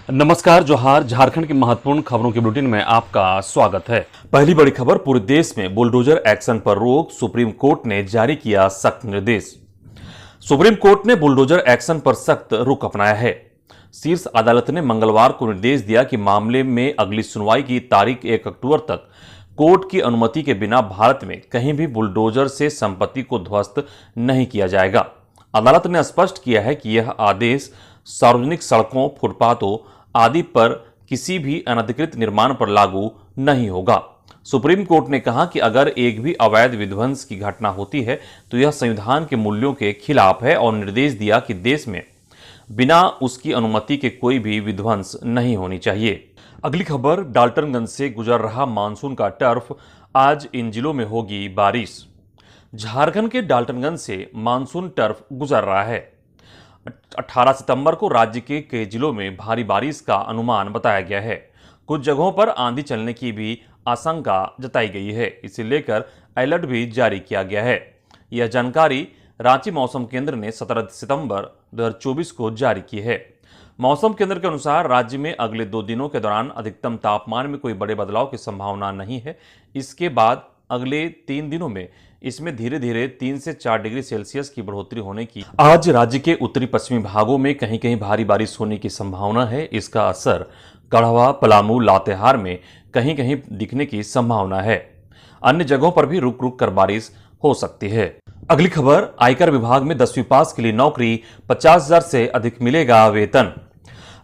नमस्कार, जोहार। झारखंड की महत्वपूर्ण खबरों के बुलेटिन में आपका स्वागत है। पहली बड़ी खबर, पूरे देश में बुलडोजर एक्शन पर रोक, सुप्रीम कोर्ट ने जारी किया सख्त निर्देश। सुप्रीम कोर्ट ने बुलडोजर एक्शन पर सख्त रुख अपनाया है। शीर्ष अदालत ने मंगलवार को निर्देश दिया कि मामले में अगली सुनवाई की तारीख 1 अक्टूबर तक कोर्ट की अनुमति के बिना भारत में कहीं भी बुलडोजर से संपत्ति को ध्वस्त नहीं किया जाएगा। अदालत ने स्पष्ट किया है कि यह आदेश सार्वजनिक सड़कों, फुटपाथों आदि पर किसी भी अनधिकृत निर्माण पर लागू नहीं होगा। सुप्रीम कोर्ट ने कहा कि अगर एक भी अवैध विध्वंस की घटना होती है तो यह संविधान के मूल्यों के खिलाफ है और निर्देश दिया कि देश में बिना उसकी अनुमति के कोई भी विध्वंस नहीं होनी चाहिए। अगली खबर, डाल्टनगंज से गुजर रहा मानसून का टर्फ, आज इन जिलों में होगी बारिश। झारखंड के डाल्टनगंज से मानसून टर्फ गुजर रहा है। 18 सितंबर को राज्य के कई जिलों में भारी बारिश का अनुमान बताया गया है। कुछ जगहों पर आंधी चलने की भी आशंका जताई गई है। इसे लेकर अलर्ट भी जारी किया गया है। यह जानकारी रांची मौसम केंद्र ने 17 सितंबर 2024 को जारी की है। मौसम केंद्र के अनुसार राज्य में अगले 2 दिनों के दौरान अधिकतम तापमान में कोई बड़े बदलाव की संभावना नहीं है। इसके बाद अगले 3 दिनों में इसमें धीरे धीरे 3 से 4 डिग्री सेल्सियस की बढ़ोतरी होने की। आज राज्य के उत्तरी पश्चिमी भागों में कहीं कहीं भारी बारिश होने की संभावना है। इसका असर गढ़वा, पलामू, लातेहार में कहीं कहीं दिखने की संभावना है। अन्य जगहों पर भी रुक रुक कर बारिश हो सकती है। अगली खबर, आयकर विभाग में 10वीं पास के लिए नौकरी, 50,000 से अधिक मिलेगा वेतन।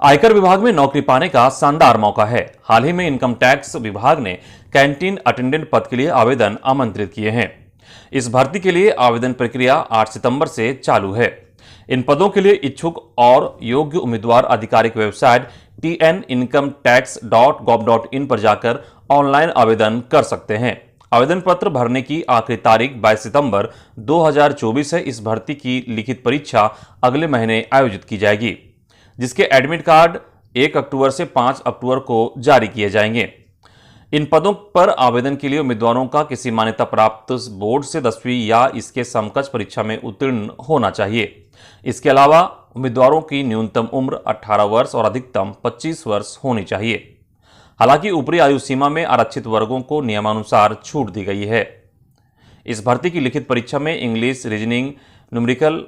आयकर विभाग में नौकरी पाने का शानदार मौका है। हाल ही में इनकम टैक्स विभाग ने कैंटीन अटेंडेंट पद के लिए आवेदन आमंत्रित किए हैं। इस भर्ती के लिए आवेदन प्रक्रिया 8 सितंबर से चालू है। इन पदों के लिए इच्छुक और योग्य उम्मीदवार आधिकारिक वेबसाइट tnincometax.gov.in पर जाकर ऑनलाइन आवेदन कर सकते हैं। आवेदन पत्र भरने की आखिरी तारीख 22 सितंबर 2024 है। इस भर्ती की लिखित परीक्षा अगले महीने आयोजित की जाएगी, जिसके एडमिट कार्ड 1 अक्टूबर से 5 अक्टूबर को जारी किए जाएंगे। इन पदों पर आवेदन के लिए उम्मीदवारों का किसी मान्यता प्राप्त बोर्ड से 10वीं या इसके समकक्ष परीक्षा में उत्तीर्ण होना चाहिए। इसके अलावा उम्मीदवारों की न्यूनतम उम्र 18 वर्ष और अधिकतम 25 वर्ष होनी चाहिए। हालांकि ऊपरी आयु सीमा में आरक्षित वर्गों को नियमानुसार छूट दी गई है। इस भर्ती की लिखित परीक्षा में इंग्लिश, रीजनिंग, न्यूमेरिकल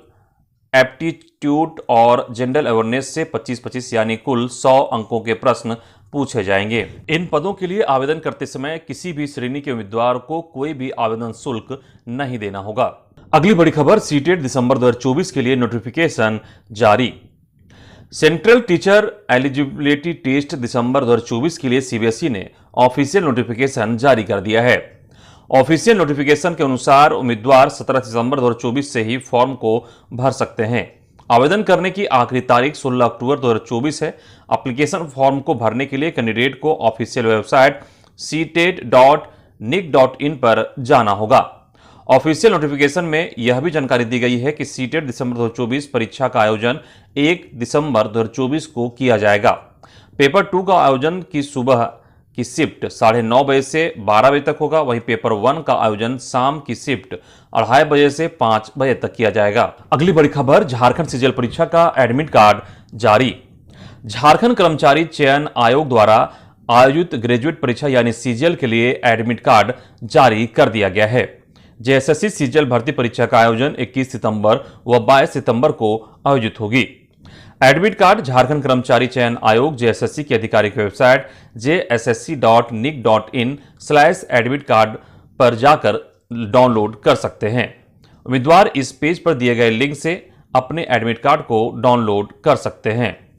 एप्टीट्यूड और जनरल अवेयरनेस से 25-25 यानी कुल 100 अंकों के प्रश्न पूछे जाएंगे। इन पदों के लिए आवेदन करते समय किसी भी श्रेणी के उम्मीदवार को कोई भी आवेदन शुल्क नहीं देना होगा। अगली बड़ी खबर, सीटेट दिसंबर 2024 के लिए नोटिफिकेशन जारी। सेंट्रल टीचर एलिजिबिलिटी टेस्ट दिसंबर 2024 के लिए सीबीएसई ने ऑफिशियल नोटिफिकेशन जारी कर दिया है। ऑफिशियल नोटिफिकेशन के अनुसार उम्मीदवार 17 सितंबर 2024 से ही फॉर्म को भर सकते हैं। आवेदन करने की आखिरी तारीख 16 अक्टूबर 2024 है। एप्लीकेशन फॉर्म को भरने के लिए कैंडिडेट को ऑफिशियल वेबसाइट ctet.nic.in पर जाना होगा। ऑफिशियल नोटिफिकेशन में यह भी जानकारी दी गई है कि सीटेट दिसंबर 2024 परीक्षा का आयोजन 1 दिसंबर 2024 को किया जाएगा। पेपर 2 का आयोजन की सुबह की शिफ्ट 9:30 बजे से 12 बजे तक होगा। वहीं पेपर 1 का आयोजन शाम की शिफ्ट 2:30 बजे से 5 बजे तक किया जाएगा। अगली बड़ी खबर, झारखंड सीजीएल परीक्षा का एडमिट कार्ड जारी। झारखंड कर्मचारी चयन आयोग द्वारा आयोजित ग्रेजुएट परीक्षा यानी सीजीएल के लिए एडमिट कार्ड जारी कर दिया गया है। जेएसएससी सीजीएल भर्ती परीक्षा का आयोजन 21 सितंबर व 22 सितंबर को आयोजित होगी। एडमिट कार्ड झारखंड कर्मचारी चयन आयोग जेएसएससी की आधिकारिक वेबसाइट jssc.nic.in/एडमिट कार्ड पर जाकर डाउनलोड कर सकते हैं। उम्मीदवार इस पेज पर दिए गए लिंक से अपने एडमिट कार्ड को डाउनलोड कर सकते हैं।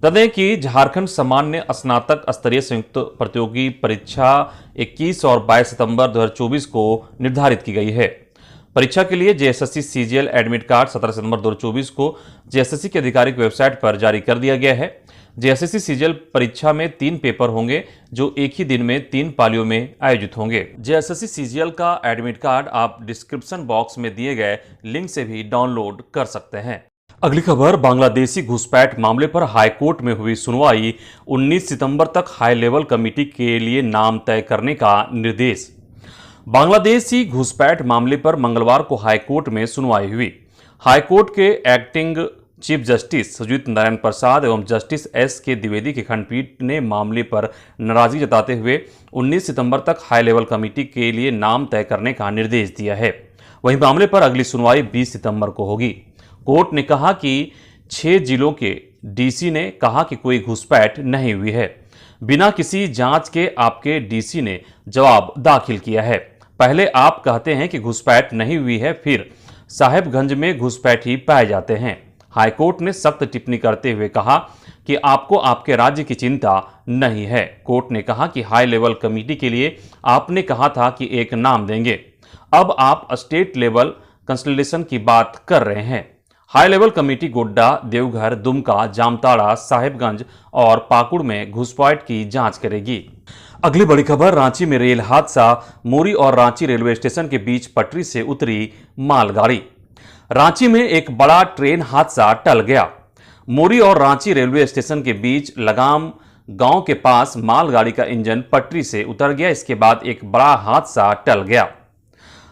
बता दें कि झारखंड सामान्य स्नातक स्तरीय संयुक्त प्रतियोगी परीक्षा 21 और 22 सितंबर 2024 को निर्धारित की गई है। परीक्षा के लिए जेएसएससी सीजीएल एडमिट कार्ड 17 सितंबर 2024 को जेएसएससी की आधिकारिक वेबसाइट पर जारी कर दिया गया है। जेएसएससी सीजीएल परीक्षा में 3 पेपर होंगे जो एक ही दिन में 3 पालियों में आयोजित होंगे। जेएसएससी सीजीएल का एडमिट कार्ड आप डिस्क्रिप्शन बॉक्स में दिए गए लिंक से भी डाउनलोड कर सकते हैं। अगली खबर, बांग्लादेशी घुसपैठ मामले पर हाईकोर्ट में हुई सुनवाई। 19 सितंबर तक हाई लेवल कमेटी के लिए नाम तय करने का निर्देश। बांग्लादेशी घुसपैठ मामले पर मंगलवार को हाईकोर्ट में सुनवाई हुई। हाईकोर्ट के acting chief justice Sujit Narayan Prasad एवं जस्टिस एस के द्विवेदी की खंडपीठ ने मामले पर नाराजगी जताते हुए 19 सितंबर तक हाई लेवल कमेटी के लिए नाम तय करने का निर्देश दिया है। वहीं मामले पर अगली सुनवाई 20 सितंबर को होगी। कोर्ट ने कहा कि 6 जिलों के डीसी ने कहा कि कोई घुसपैठ नहीं हुई है। बिना किसी जांच के आपके डीसी ने जवाब दाखिल किया है। पहले आप कहते हैं कि घुसपैठ नहीं हुई है, फिर साहेबगंज में घुसपैठी पाए जाते हैं। हाईकोर्ट ने सख्त टिप्पणी करते हुए कहा कि आपको आपके राज्य की चिंता नहीं है। कोर्ट ने कहा कि हाई लेवल कमेटी के लिए आपने कहा था कि एक नाम देंगे, अब आप स्टेट लेवल कंसल्टेशन की बात कर रहे हैं। High level committee Godda, Deoghar, Dumka, Jamtara, Sahebganj और पाकुड़ में घुसपैठ की जांच करेगी। अगली बड़ी खबर, रांची में रेल हादसा, मोरी और रांची रेलवे स्टेशन के बीच पटरी से उतरी मालगाड़ी। रांची में एक बड़ा ट्रेन हादसा टल गया। मोरी और रांची रेलवे स्टेशन के बीच लगाम गांव के पास मालगाड़ी का इंजन पटरी से उतर गया। इसके बाद एक बड़ा हादसा टल गया।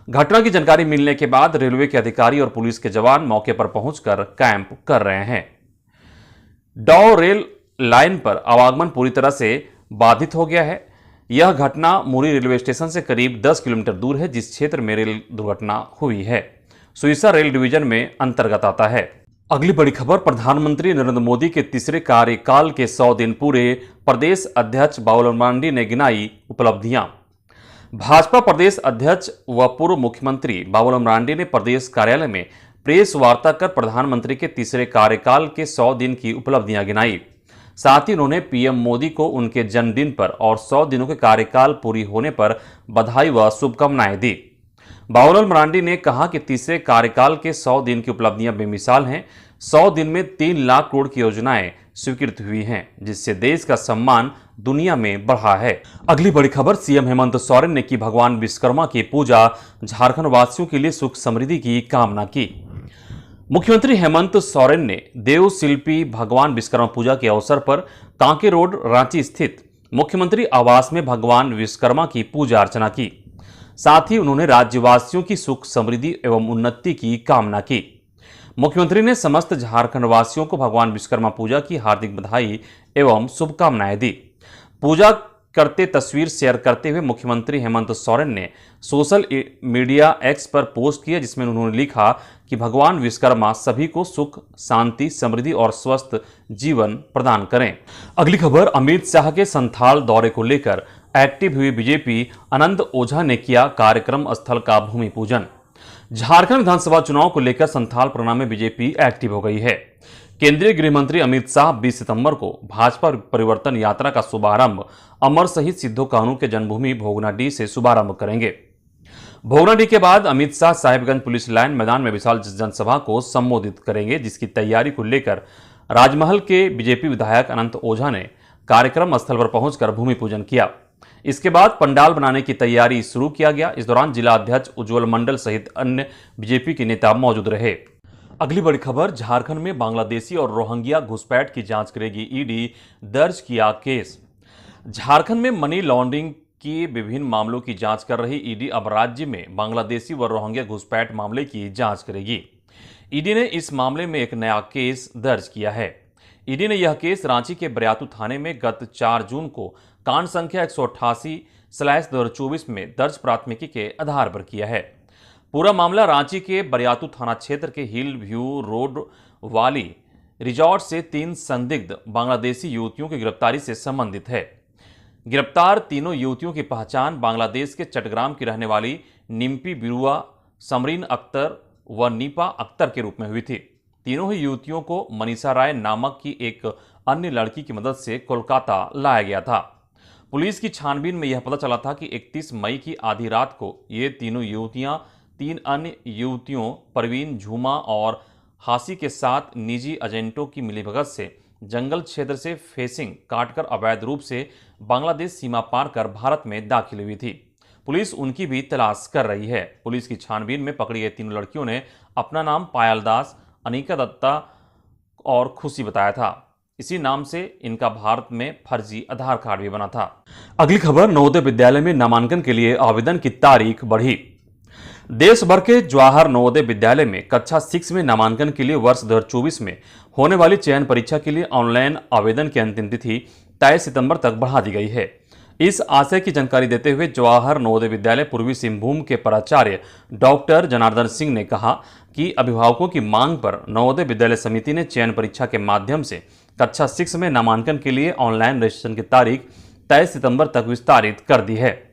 घटना की जानकारी मिलने के बाद रेलवे के अधिकारी और पुलिस के जवान मौके पर पहुंचकर कैंप कर रहे हैं। डौ रेल लाइन पर आवागमन पूरी तरह से बाधित हो गया है। यह घटना मोरी रेलवे स्टेशन से करीब 10 किलोमीटर दूर है, जिस क्षेत्र में रेल दुर्घटना हुई है सुइसा रेल डिवीजन में अंतर्गत आता है। अगली बड़ी खबर, प्रधानमंत्री नरेंद्र मोदी के तीसरे कार्यकाल के 100 दिन पूरे, प्रदेश अध्यक्ष बाबूलाल मरांडी ने गिनाई उपलब्धियां। भाजपा प्रदेश अध्यक्ष व पूर्व मुख्यमंत्री बाबूलाल मरांडी ने प्रदेश कार्यालय में प्रेस वार्ता कर प्रधानमंत्री के तीसरे कार्यकाल के 100 दिन की उपलब्धियां गिनाई। साथ ही उन्होंने पीएम मोदी को उनके जन्मदिन पर और 100 दिनों के कार्यकाल पूरी होने पर बधाई व शुभकामनाएं दी। बाबूलाल मरांडी ने कहा कि तीसरे कार्यकाल के 100 दिन की उपलब्धियां बेमिसाल हैं। 100 दिन में 3 लाख करोड़ की योजनाएं स्वीकृत हुई हैं, जिससे देश का सम्मान दुनिया में बढ़ा है। अगली बड़ी खबर, सीएम हेमंत सोरेन ने की भगवान विश्वकर्मा की पूजा, झारखंड वासियों के लिए सुख समृद्धि की कामना की। मुख्यमंत्री हेमंत सोरेन ने देव शिल्पी भगवान विश्वकर्मा पूजा के अवसर पर कांके रोड रांची स्थित मुख्यमंत्री आवास में भगवान विश्वकर्मा की पूजा अर्चना की। साथ ही उन्होंने राज्यवासियों की सुख समृद्धि एवं उन्नति की कामना की। मुख्यमंत्री ने समस्त झारखंड वासियों को भगवान विश्वकर्मा पूजा की हार्दिक बधाई एवं शुभकामनाएं दी। पूजा करते तस्वीर शेयर करते हुए मुख्यमंत्री हेमंत सोरेन ने सोशल मीडिया एक्स पर पोस्ट किया, जिसमें उन्होंने लिखा कि भगवान विश्वकर्मा सभी को सुख, शांति, समृद्धि और स्वस्थ जीवन प्रदान करें। अगली खबर, अमित शाह के संथाल दौरे को लेकर एक्टिव हुई बीजेपी, अनंत ओझा ने किया कार्यक्रम स्थल का भूमि पूजन। झारखंड विधानसभा चुनाव को लेकर संथाल प्रगना में बीजेपी एक्टिव हो गई है। केंद्रीय गृह मंत्री अमित शाह 20 सितंबर को भाजपा परिवर्तन यात्रा का शुभारंभ अमर शहीद सिद्धो कान्हू के जन्मभूमि भोगनाडीह से शुभारंभ करेंगे। भोगनाडीह के बाद अमित शाह साहिबगंज पुलिस लाइन मैदान में विशाल जनसभा को संबोधित करेंगे, जिसकी तैयारी को लेकर राजमहल के बीजेपी विधायक अनंत ओझा ने कार्यक्रम स्थल पर पहुंचकर भूमि पूजन किया। इसके बाद पंडाल बनाने की तैयारी शुरू किया गया। इस दौरान जिला अध्यक्ष उज्जवल मंडल सहित अन्य बीजेपी के नेता मौजूद रहे। अगली बड़ी खबर, झारखंड में बांग्लादेशी और रोहिंग्या घुसपैठ की जांच करेगी ईडी, दर्ज किया केस। झारखंड में मनी लॉन्ड्रिंग की विभिन्न मामलों की जांच कर रही ईडी अब राज्य में बांग्लादेशी व रोहिंग्या घुसपैठ मामले की जांच करेगी। ईडी ने इस मामले में एक नया केस दर्ज किया है। ईडी ने यह केस रांची के बरियातू थाने में गत 4 जून को कांड संख्या 188/2024 में दर्ज प्राथमिकी के आधार पर किया है। पूरा मामला रांची के बरियातू थाना क्षेत्र के हिल व्यू रोड वाली रिजॉर्ट से 3 संदिग्ध बांग्लादेशी युवतियों की गिरफ्तारी से संबंधित है। गिरफ्तार तीनों युवतियों की पहचान बांग्लादेश के चट्टग्राम की रहने वाली निम्पी बिरुआ, समरीन अख्तर व नीपा अख्तर के रूप में हुई थी। तीनों ही युवतियों को मनीषा राय नामक की एक अन्य लड़की की मदद से कोलकाता लाया गया था। पुलिस की छानबीन में यह पता चला था कि 31 मई की आधी रात को ये तीनों युवतियां 3 अन्य युवतियों परवीन, झूमा और हासी के साथ निजी एजेंटों की मिलीभगत से जंगल क्षेत्र से फेंसिंग काटकर अवैध रूप से बांग्लादेश सीमा पार कर भारत में दाखिल हुई थी। पुलिस उनकी भी तलाश कर रही है। पुलिस की छानबीन में पकड़ी गई तीनों लड़कियों ने अपना नाम पायल दास, अनिका दत्ता और खुशी बताया था। इसी नाम से इनका भारत में फर्जी आधार कार्ड भी बना था। अगली खबर, नवोदय विद्यालय में नामांकन के लिए आवेदन की तारीख बढ़ी। देश भर के जवाहर नवोदय विद्यालय में कक्षा 6 में नामांकन के लिए वर्ष 2024 में होने वाली चयन परीक्षा के लिए ऑनलाइन आवेदन की अंतिम तिथि 23 सितंबर तक बढ़ा दी गई है। इस आशय की जानकारी देते हुए जवाहर नवोदय विद्यालय पूर्वी सिंहभूम के प्राचार्य डॉक्टर जनार्दन सिंह ने कहा कि अभिभावकों की मांग पर नवोदय विद्यालय समिति ने चयन परीक्षा के माध्यम से कक्षा 6 में नामांकन के लिए ऑनलाइन रजिस्ट्रेशन की तारीख 23 सितंबर तक विस्तारित कर दी है।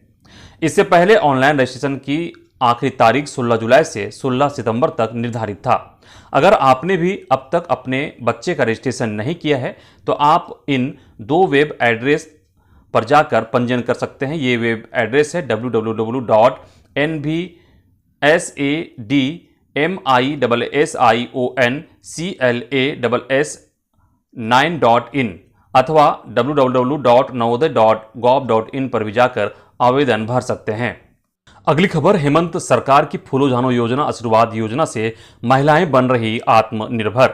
इससे पहले ऑनलाइन रजिस्ट्रेशन की आखिरी तारीख 16 जुलाई से 16 सितंबर तक निर्धारित था। अगर आपने भी अब तक अपने बच्चे का रजिस्ट्रेशन नहीं किया है तो आप इन दो वेब एड्रेस पर जाकर पंजीयन कर सकते हैं। ये वेब एड्रेस है www.nbssadmissionclass9.in अथवा www.navodaya.gov.in पर भी जाकर आवेदन भर सकते हैं। अगली खबर, हेमंत सरकार की फूलो झानो योजना आशीर्वाद योजना से महिलाएं बन रही आत्मनिर्भर।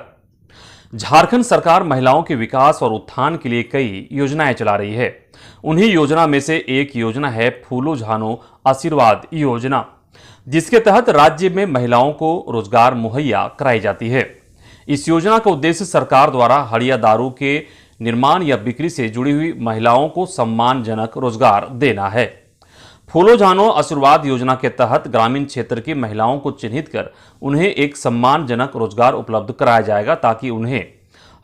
झारखंड सरकार महिलाओं के विकास और उत्थान के लिए कई योजनाएं चला रही है। उन्हीं योजना में से एक योजना है फूलो झानो आशीर्वाद योजना, जिसके तहत राज्य में महिलाओं को रोजगार मुहैया कराई जाती है। इस योजना का उद्देश्य सरकार द्वारा हड़िया दारू के निर्माण या बिक्री से जुड़ी हुई महिलाओं को सम्मानजनक रोजगार देना है। फूलो झानो आशीर्वाद योजना के तहत ग्रामीण क्षेत्र की महिलाओं को चिन्हित कर उन्हें एक सम्मानजनक रोजगार उपलब्ध कराया जाएगा ताकि उन्हें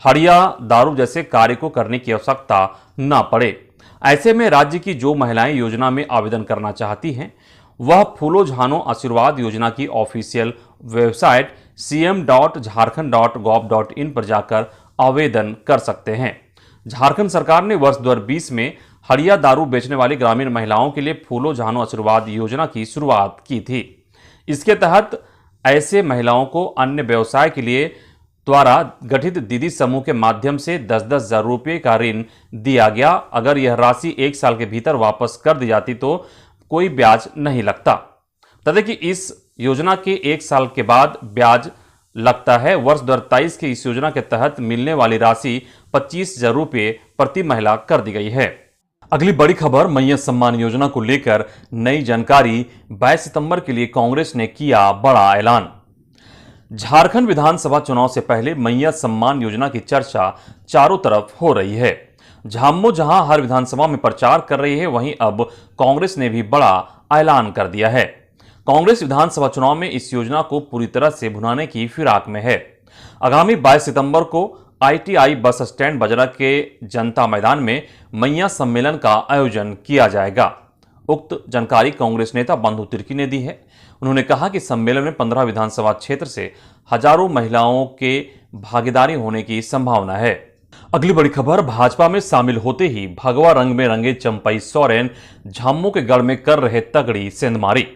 हड़िया दारू जैसे कार्य को करने की आवश्यकता न पड़े। ऐसे में राज्य की जो महिलाएं योजना में आवेदन करना चाहती हैं वह फूलो झानो आशीर्वाद योजना की ऑफिशियल वेबसाइट cm.jharkhand.gov.in पर जाकर आवेदन कर सकते हैं। झारखंड सरकार ने वर्ष 2020 में हड़िया दारू बेचने वाली ग्रामीण महिलाओं के लिए फूलो झानो आशीर्वाद योजना की शुरुआत की थी। इसके तहत ऐसे महिलाओं को अन्य व्यवसाय के लिए द्वारा गठित दीदी समूह के माध्यम से 10-10 हजार रुपये का ऋण दिया गया। अगर यह राशि 1 साल के भीतर वापस कर दी जाती तो कोई ब्याज नहीं लगता, तथा कि इस योजना के 1 साल के बाद ब्याज लगता है। वर्ष 2023 की इस योजना के तहत मिलने वाली राशि 25,000 रुपये प्रति महिला कर दी गई है। अगली बड़ी खबर, मैया सम्मान योजना को लेकर नई जानकारी। 22 सितंबर के लिए कांग्रेस ने किया बड़ा ऐलान। झारखंड विधानसभा चुनाव से पहले मैया सम्मान योजना की चर्चा चारों तरफ हो रही है। झामुमो जहां हर विधानसभा में प्रचार कर रही है, वहीं अब कांग्रेस ने भी बड़ा ऐलान कर दिया है। कांग्रेस विधानसभा चुनाव में इस योजना को पूरी तरह से भुनाने की फिराक में है। आगामी 22 सितंबर को ITI बस स्टैंड बजरा के जनता मैदान में मैया सम्मेलन का आयोजन किया जाएगा। उक्त जानकारी कांग्रेस नेता बंधु तिर्की ने दी है। उन्होंने कहा कि सम्मेलन में 15 विधानसभा क्षेत्र से हजारों महिलाओं के भागीदारी होने की संभावना है। अगली बड़ी खबर, भाजपा में शामिल होते ही भगवा रंग में रंगे चंपई सोरेन झामुमो के गढ़ में कर रहे तगड़ी सेंधमारी।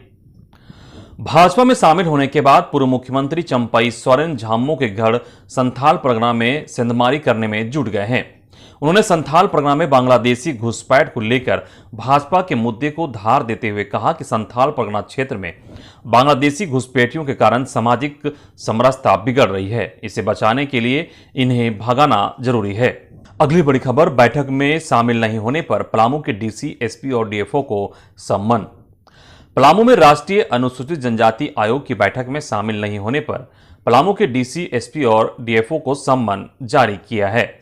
भाजपा में शामिल होने के बाद पूर्व मुख्यमंत्री चंपई सोरेन झामुमो के गढ़ संथाल परगना में सेंधमारी करने में जुट गए हैं। उन्होंने संथाल परगना में बांग्लादेशी घुसपैठ को लेकर भाजपा के मुद्दे को धार देते हुए कहा कि संथाल परगना क्षेत्र में बांग्लादेशी घुसपैठियों के कारण सामाजिक समरसता बिगड़ रही है। इसे बचाने के लिए इन्हें भगाना जरूरी है। अगली बड़ी खबर, बैठक में शामिल नहीं होने पर पलामू के DC, SP और DFO को सम्मन। पलामू में राष्ट्रीय अनुसूचित जनजाति आयोग की बैठक में शामिल नहीं होने पर पलामू के DC, SP और DFO को सम्मन जारी किया है।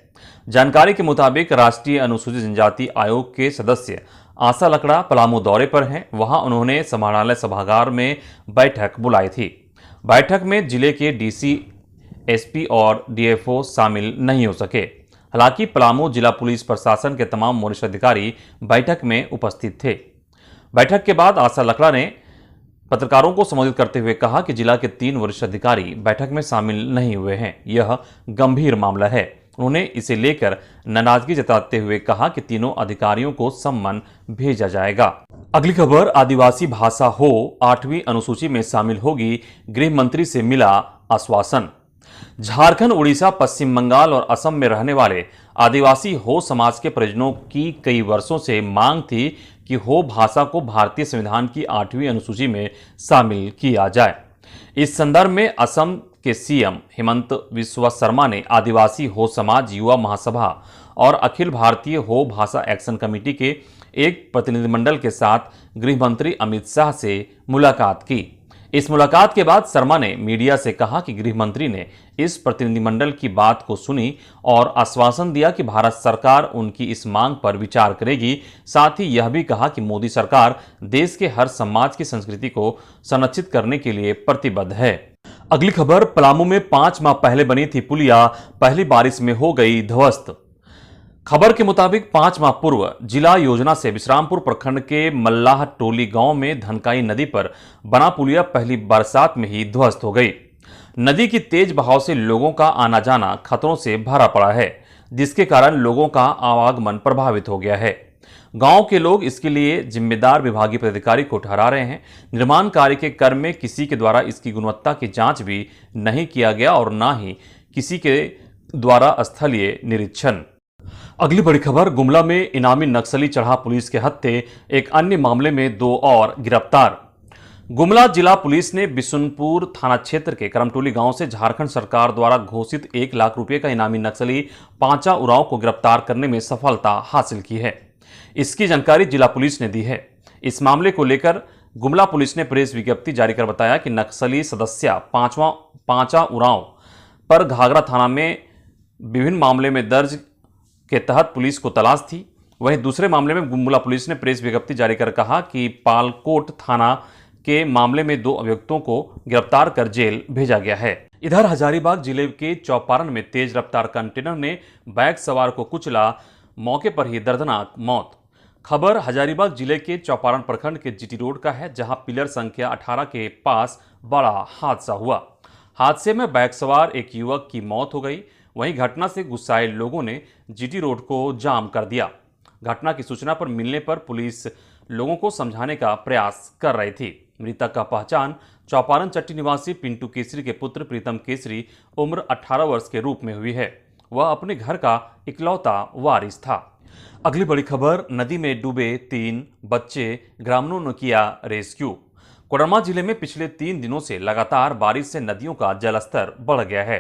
जानकारी के मुताबिक राष्ट्रीय अनुसूचित जनजाति आयोग के सदस्य आशा लकड़ा पलामू दौरे पर हैं। वहां उन्होंने समाहरणालय सभागार में बैठक बुलाई थी। बैठक में जिले के DC, SP और DFO शामिल नहीं हो सके। हालांकि पलामू जिला पुलिस प्रशासन के तमाम वरिष्ठ अधिकारी बैठक में उपस्थित थे। बैठक के बाद आशा लकड़ा ने पत्रकारों को संबोधित करते हुए कहा कि जिला के 3 वरिष्ठ अधिकारी बैठक में शामिल नहीं हुए हैं। यह गंभीर मामला है। उन्होंने इसे लेकर नाराजगी जताते हुए कहा कि तीनों अधिकारियों को सम्मन भेजा जाएगा। अगली खबर, आदिवासी भाषा हो 8वीं अनुसूची में शामिल होगी, गृह मंत्री से मिला आश्वासन। झारखंड, उड़ीसा, पश्चिम बंगाल और असम में रहने वाले आदिवासी हो समाज के परिजनों की कई वर्षों से मांग थी कि हो भाषा को भारतीय संविधान की 8वीं अनुसूची में शामिल किया जाए। इस संदर्भ में असम के CM हेमंत बिस्वा शर्मा ने आदिवासी हो समाज युवा महासभा और अखिल भारतीय हो भाषा एक्शन कमेटी के एक प्रतिनिधिमंडल के साथ गृह मंत्री अमित शाह से मुलाकात की। इस मुलाकात के बाद शर्मा ने मीडिया से कहा कि गृह मंत्री ने इस प्रतिनिधिमंडल की बात को सुनी और आश्वासन दिया कि भारत सरकार उनकी इस मांग पर विचार करेगी। साथ ही यह भी कहा कि मोदी सरकार देश के हर समाज की संस्कृति को संरक्षित करने के लिए प्रतिबद्ध है। अगली खबर, पलामू में 5 माह पहले बनी थी पुलिया पहली बारिश में हो गई ध्वस्त। खबर के मुताबिक 5 माह पूर्व जिला योजना से विश्रामपुर प्रखंड के मल्लाह टोली गांव में धनकाई नदी पर बना पुलिया पहली बरसात में ही ध्वस्त हो गई। नदी की तेज बहाव से लोगों का आना जाना खतरों से भरा पड़ा है, जिसके कारण लोगों का आवागमन प्रभावित हो गया है। गांव के लोग इसके लिए जिम्मेदार विभागीय पदाधिकारी को ठहरा रहे हैं। निर्माण कार्य के क्रम में किसी के द्वारा इसकी गुणवत्ता की जांच भी नहीं किया गया और न ही किसी के द्वारा स्थलीय निरीक्षण। अगली बड़ी खबर, गुमला में इनामी नक्सली चढ़ा पुलिस के हत्थे, एक अन्य मामले में 2 और गिरफ्तार। गुमला जिला पुलिस ने बिशुनपुर थाना क्षेत्र के करमटोली गांव से झारखंड सरकार द्वारा घोषित 1 लाख रुपए का इनामी नक्सली पांचा उरांव को गिरफ्तार करने में सफलता हासिल की है। इसकी जानकारी जिला पुलिस ने दी है। इस मामले को लेकर गुमला पुलिस ने प्रेस विज्ञप्ति जारी कर बताया कि नक्सली सदस्य पांचा उरांव पर घाघरा थाना में विभिन्न मामले में दर्ज के तहत पुलिस को तलाश थी। वहीं दूसरे मामले में गुमला पुलिस ने प्रेस विज्ञप्ति जारी कर कहा कि पालकोट थाना के मामले में 2 अभियुक्तों को गिरफ्तार कर जेल भेजा गया है। इधर हजारीबाग जिले के चौपारण में तेज रफ्तार कंटेनर ने बाइक सवार को कुचला, मौके पर ही दर्दनाक मौत। खबर हजारीबाग जिले के चौपारण प्रखंड के जीटी रोड का है, जहां पिलर संख्या 18 के पास बड़ा हादसा हुआ। हादसे में बाइक सवार एक युवक की मौत हो गई। वहीं घटना से गुस्साए लोगों ने जीटी रोड को जाम कर दिया। घटना की सूचना पर मिलने पर पुलिस लोगों को समझाने का प्रयास कर रही थी। मृतक का पहचान चौपारण चट्टी निवासी पिंटू केसरी के पुत्र प्रीतम केसरी उम्र 18 वर्ष के रूप में हुई है। वह अपने घर का इकलौता वारिस था। अगली बड़ी खबर, नदी में डूबे 3 बच्चे, ग्रामीणों ने किया रेस्क्यू। कोडरमा जिले में पिछले 3 दिनों से लगातार बारिश से नदियों का जलस्तर बढ़ गया है।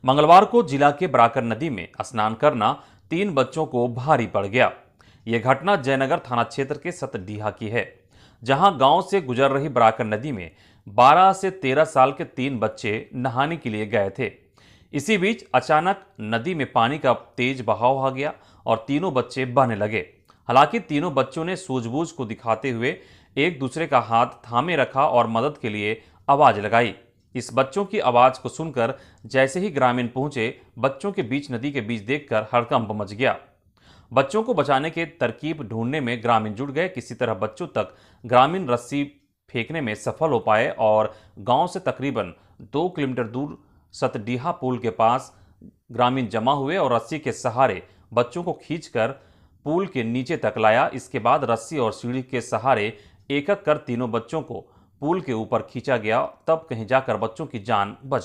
मंगलवार को जिला के बराकर नदी में स्नान करना 3 बच्चों को भारी पड़ गया। यह घटना जयनगर थाना क्षेत्र के सतडीहा की है, जहां गांव से गुजर रही बराकर नदी में 12 से 13 साल के 3 बच्चे नहाने के लिए गए थे। इसी बीच अचानक नदी में पानी का तेज बहाव आ गया और तीनों बच्चे बहने लगे। हालांकि तीनों बच्चों ने सूझबूझ को दिखाते हुए एक दूसरे का हाथ थामे रखा और मदद के लिए आवाज लगाई। इस बच्चों की आवाज को सुनकर जैसे ही ग्रामीण पहुंचे, बच्चों के बीच नदी के बीच देखकर हड़कंप मच गया। बच्चों को बचाने के तरकीब ढूंढने में ग्रामीण जुट गए। किसी तरह बच्चों तक ग्रामीण रस्सी फेंकने में सफल हो पाए और गांव से तकरीबन 2 किलोमीटर दूर सतडीहा पुल के पास ग्रामीण जमा हुए और रस्सी के सहारे बच्चों को खींचकर पुल के नीचे तक लाया। इसके बाद रस्सी और सीढ़ी के सहारे एक एक कर तीनों बच्चों को पुल के ऊपर खींचा गया। तब कहीं जाकर बच्चों की जान बच